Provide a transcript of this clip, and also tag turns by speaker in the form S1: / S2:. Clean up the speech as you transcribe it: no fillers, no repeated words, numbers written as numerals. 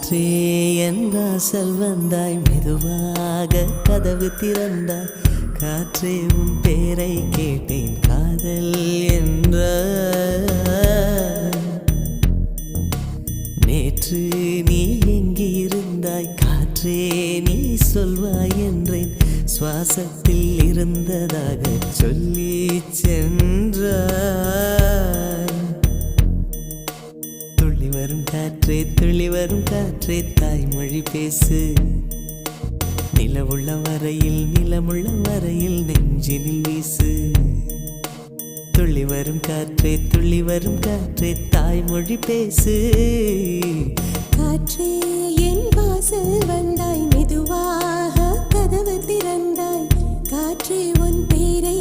S1: காற்றே என் வாசல் வந்தாய், மெதுவாக கதவு திறந்தாய். காற்றே உன் பேரை கேட்டேன், காதல் என்ற. நேற்று நீ எங்கிருந்தாய், காற்றே நீ சொல்வாய் என்றேன். சுவாசத்தில் இருந்ததாக சொல்லி சென்றாய். துள்ளி வரும் காற்றே, துள்ளி வரும் காற்றே, தாய்மொழி பேசு. நிலவுள்ள வரையில், நிலமுள்ள வரையில் நெஞ்சினில் வீசு. துள்ளி வரும் காற்றே, துள்ளி வரும் காற்றே, தாய்மொழி பேசு.
S2: காற்றே என் வாசல் வந்தாய், மெதுவாக கதவு திறந்தாய். காற்றே உன் பேரை